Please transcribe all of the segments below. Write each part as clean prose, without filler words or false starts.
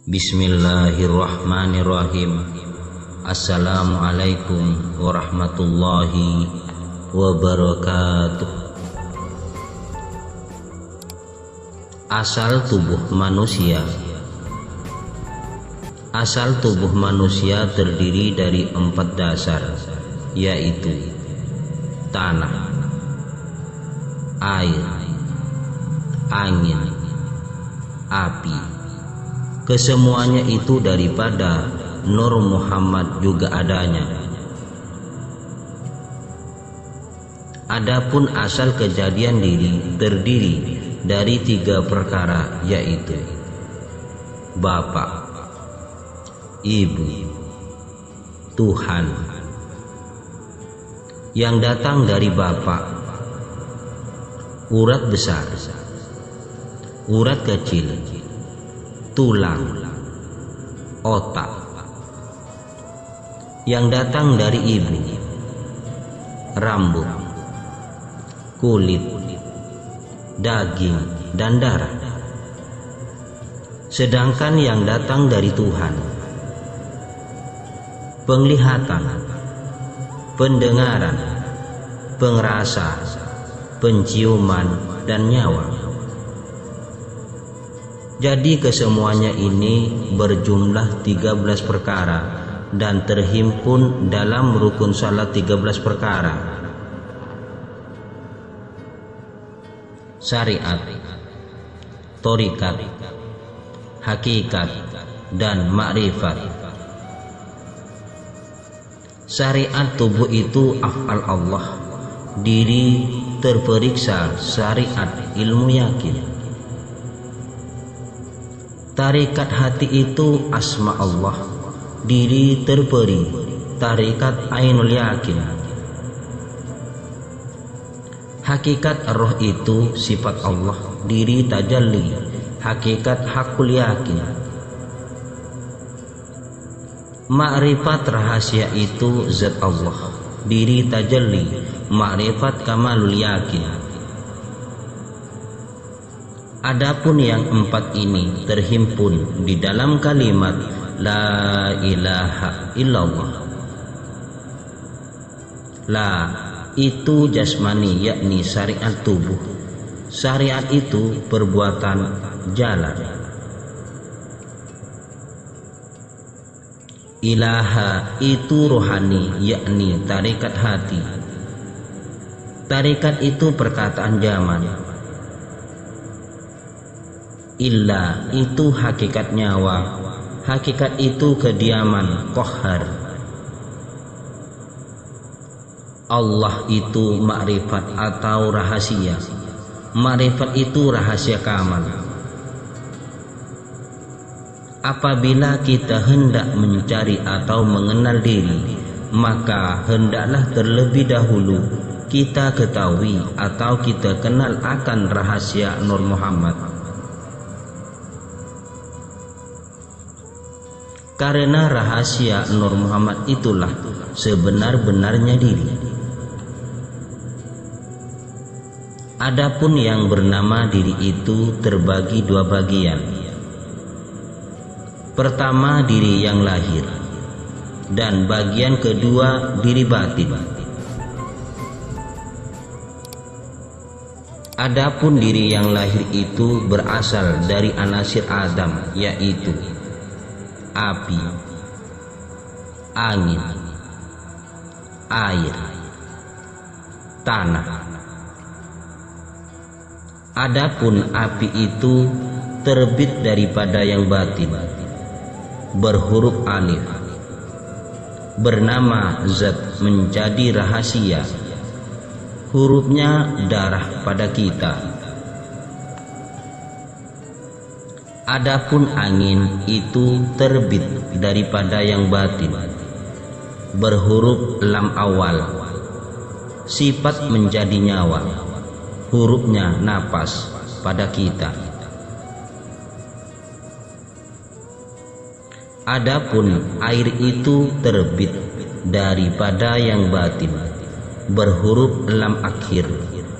Bismillahirrahmanirrahim. Assalamualaikum warahmatullahi wabarakatuh. Asal tubuh manusia. Asal tubuh manusia terdiri dari 4 dasar, yaitu tanah, air, angin, api. Kesemuanya itu daripada Nur Muhammad juga adanya. Adapun asal kejadian diri terdiri dari 3 perkara, yaitu Bapa, Ibu, Tuhan. Yang datang dari Bapa, urat besar, urat kecil, tulang, otak. Yang datang dari Ibu, rambut, kulit, daging, dan darah. Sedangkan yang datang dari Tuhan, penglihatan, pendengaran, pengrasa, penciuman, dan nyawa. Jadi kesemuanya ini berjumlah 13 perkara dan terhimpun dalam rukun salat 13 perkara. Syariat, thorikat, hakikat, dan makrifat. Syariat tubuh itu af'al Allah, diri terperiksa syariat ilmu yakin. Tarikat hati itu asma Allah, diri terperi tarikat ainul yakin. Hakikat roh itu sifat Allah, diri tajalli hakikat hakul yakin. Ma'rifat rahasia itu zat Allah, diri tajalli ma'rifat kamalul yakin. Adapun yang 4 ini terhimpun di dalam kalimat La ilaha illallah. La itu jasmani, yakni syariat tubuh. Syariat itu perbuatan jalan. Ilaha itu rohani, yakni tarikat hati. Tarikat itu perkataan zaman. Illa itu hakikat nyawa, hakikat itu kediaman qahhar. Allah itu makrifat atau rahasia, makrifat itu rahasia kamal. Apabila kita hendak mencari atau mengenal diri, maka hendaklah terlebih dahulu kita ketahui atau kita kenal akan rahasia Nur Muhammad. Karena rahasia Nur Muhammad itulah sebenar-benarnya diri. Adapun yang bernama diri itu terbagi 2 bagian. Pertama diri yang lahir, dan bagian kedua diri batin. Adapun diri yang lahir itu berasal dari anasir Adam, yaitu api, angin, air, tanah. Adapun api itu terbit daripada yang batin, berhuruf alif, bernama zat menjadi rahasia, hurufnya darah pada kita. Adapun angin itu terbit daripada yang batin, berhuruf lam awal, sifat menjadi nyawa, hurufnya napas pada kita. Adapun air itu terbit daripada yang batin, berhuruf lam akhir,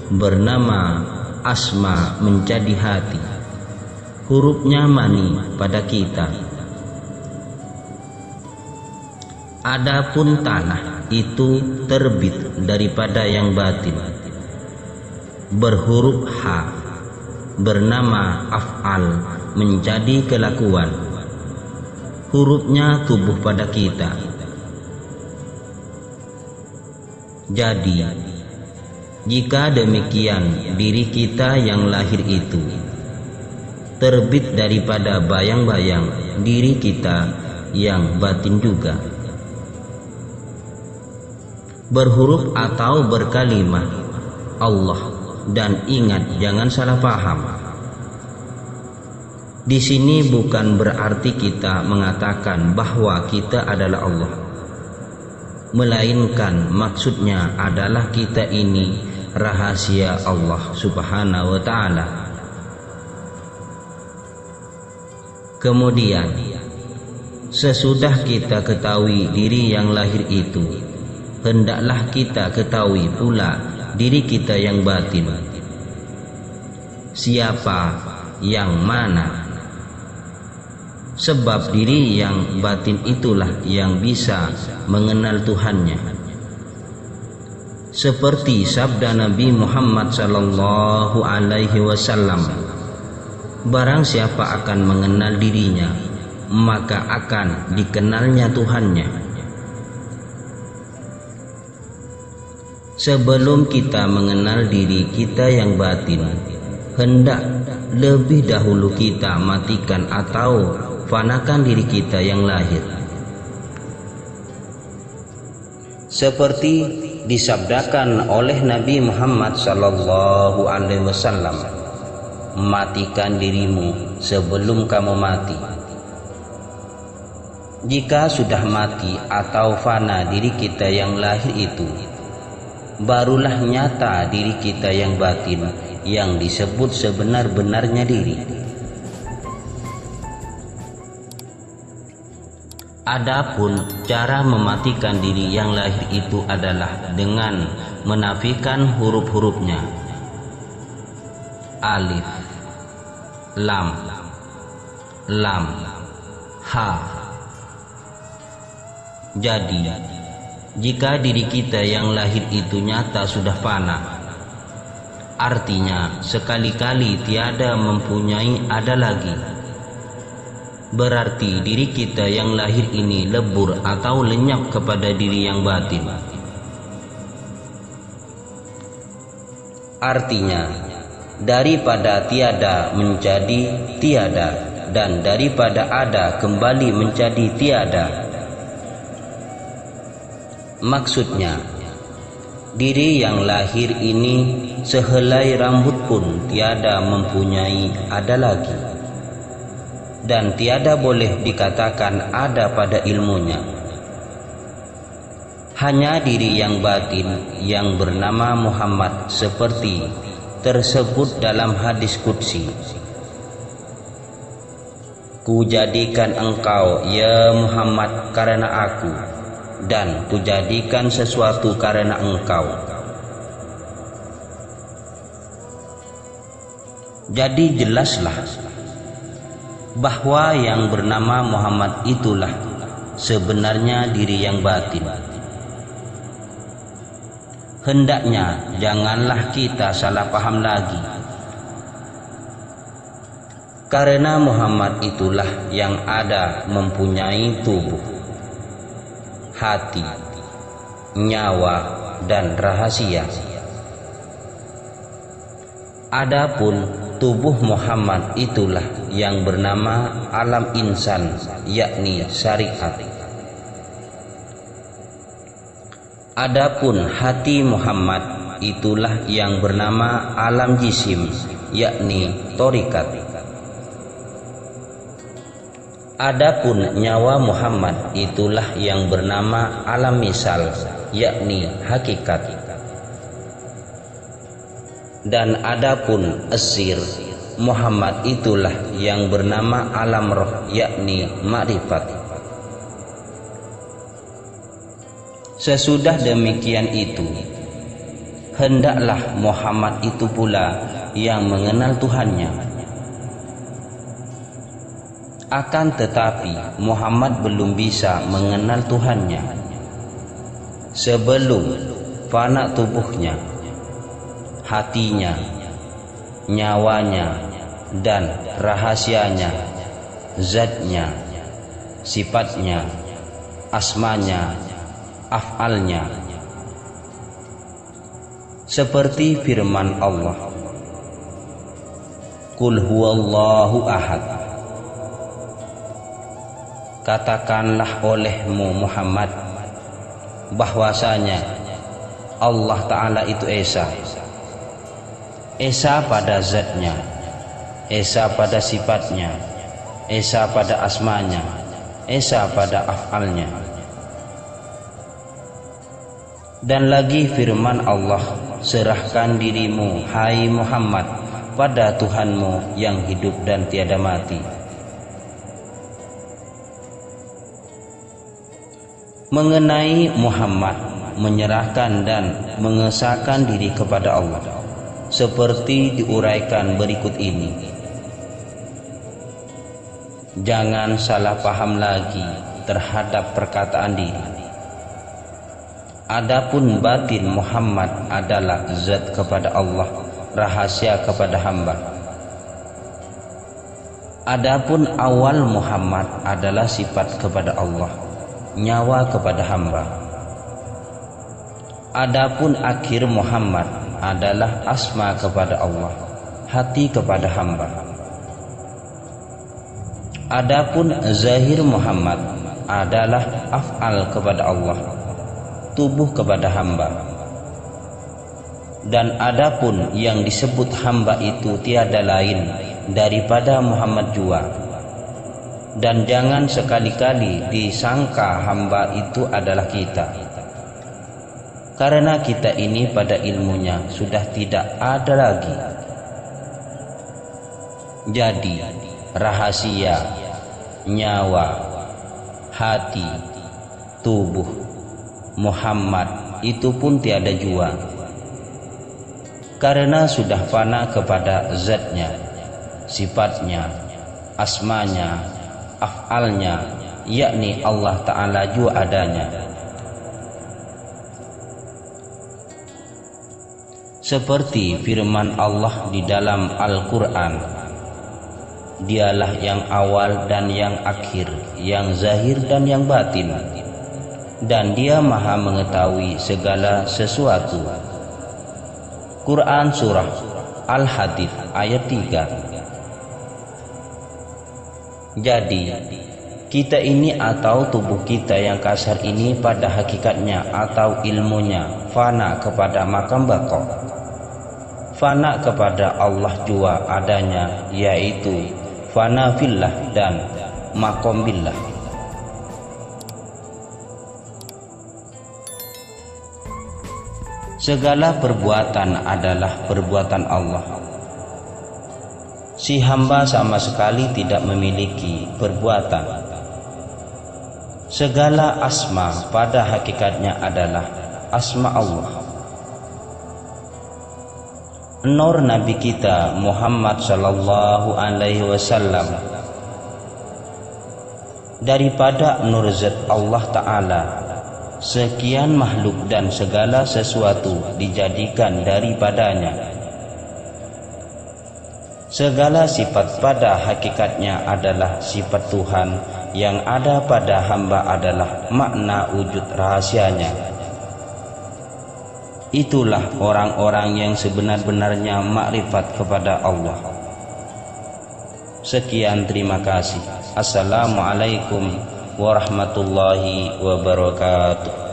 bernama asma menjadi hati, hurufnya mani pada kita. Adapun tanah itu terbit daripada yang batin, berhuruf H, bernama af'al, menjadi kelakuan. Hurufnya tubuh pada kita. Jadi, jika demikian, diri kita yang lahir itu terbit daripada bayang-bayang diri kita yang batin juga. Berhuruf atau berkalimah Allah, dan ingat jangan salah paham. Di sini bukan berarti kita mengatakan bahwa kita adalah Allah, melainkan maksudnya adalah kita ini rahasia Allah Subhanahu wa ta'ala. Kemudian, sesudah kita ketahui diri yang lahir itu, hendaklah kita ketahui pula diri kita yang batin. Siapa yang mana? Sebab diri yang batin itulah yang bisa mengenal Tuhannya. Seperti sabda Nabi Muhammad sallallahu alaihi wasallam, barang siapa akan mengenal dirinya, maka akan dikenalnya Tuhannya. Sebelum kita mengenal diri kita yang batin, hendak lebih dahulu kita matikan atau fanakan diri kita yang lahir. Seperti disabdakan oleh Nabi Muhammad sallallahu alaihi wasallam, matikan dirimu sebelum kamu mati. Jika sudah mati atau fana diri kita yang lahir itu, barulah nyata diri kita yang batin yang disebut sebenar-benarnya diri. Adapun cara mematikan diri yang lahir itu adalah dengan menafikan huruf-hurufnya. Alif, lam, lam, ha. Jadi, jika diri kita yang lahir itu nyata sudah fana, artinya sekali-kali tiada mempunyai ada lagi. Berarti diri kita yang lahir ini lebur atau lenyap kepada diri yang batin. Artinya, daripada tiada menjadi tiada, dan daripada ada kembali menjadi tiada. Maksudnya, diri yang lahir ini sehelai rambut pun tiada mempunyai ada lagi, dan tiada boleh dikatakan ada pada ilmunya. Hanya diri yang batin yang bernama Muhammad seperti tersebut dalam hadis qudsi. Kujadikan engkau ya Muhammad karena aku, dan kujadikan sesuatu karena engkau. Jadi jelaslah bahwa yang bernama Muhammad itulah sebenarnya diri yang batin. Hendaknya janganlah kita salah paham lagi, karena Muhammad itulah yang ada mempunyai tubuh, hati, nyawa, dan rahasia. Adapun tubuh Muhammad itulah yang bernama alam insan, yakni syariat. Adapun hati Muhammad itulah yang bernama alam jisim, yakni torikat. Adapun nyawa Muhammad itulah yang bernama alam misal, yakni hakikat. Dan adapun asir Muhammad itulah yang bernama alam roh, yakni makrifat. Sesudah demikian itu, hendaklah Muhammad itu pula yang mengenal Tuhannya. Akan tetapi Muhammad belum bisa mengenal Tuhannya sebelum fana tubuhnya, hatinya, nyawanya, dan rahasianya, zatnya, sifatnya, asmanya, af'alnya. Seperti firman Allah, Qul huwallahu ahad. Katakanlah olehmu Muhammad bahwasanya Allah Ta'ala itu Esa. Esa pada zatnya, Esa pada sifatnya, Esa pada asmanya, Esa pada af'alnya. Dan lagi firman Allah, serahkan dirimu hai Muhammad pada Tuhanmu yang hidup dan tiada mati. Mengenai Muhammad menyerahkan dan mengesahkan diri kepada Allah seperti diuraikan berikut ini. Jangan salah paham lagi terhadap perkataan diri. Adapun batin Muhammad adalah zat kepada Allah, rahasia kepada hamba. Adapun awal Muhammad adalah sifat kepada Allah, nyawa kepada hamba. Adapun akhir Muhammad adalah asma kepada Allah, hati kepada hamba. Adapun zahir Muhammad adalah af'al kepada Allah, tubuh kepada hamba. Dan adapun yang disebut hamba itu tiada lain daripada Muhammad jua. Dan jangan sekali-kali disangka hamba itu adalah kita, karena kita ini pada ilmunya sudah tidak ada lagi. Jadi rahasia, nyawa, hati, tubuh Muhammad itu pun tiada jua, karena sudah fana kepada zatnya, sifatnya, asmanya, af'alnya, yakni Allah Ta'ala jua adanya. Seperti firman Allah di dalam Al-Quran, Dialah yang awal dan yang akhir, yang zahir dan yang batin, dan Dia maha mengetahui segala sesuatu. Quran Surah Al-Hadid ayat 3. Jadi kita ini atau tubuh kita yang kasar ini pada hakikatnya atau ilmunya fana kepada makam baqo, fana kepada Allah jua adanya, yaitu fana fillah dan makom billah. Segala perbuatan adalah perbuatan Allah. Si hamba sama sekali tidak memiliki perbuatan. Segala asma pada hakikatnya adalah asma Allah. Nur Nabi kita Muhammad sallallahu alaihi wasallam daripada nur zat Allah Ta'ala, sekian makhluk dan segala sesuatu dijadikan daripadanya. Segala sifat pada hakikatnya adalah sifat Tuhan, yang ada pada hamba adalah makna wujud rahasianya. Itulah orang-orang yang sebenar-benarnya makrifat kepada Allah. Sekian, terima kasih. Assalamualaikum warahmatullahi wabarakatuh.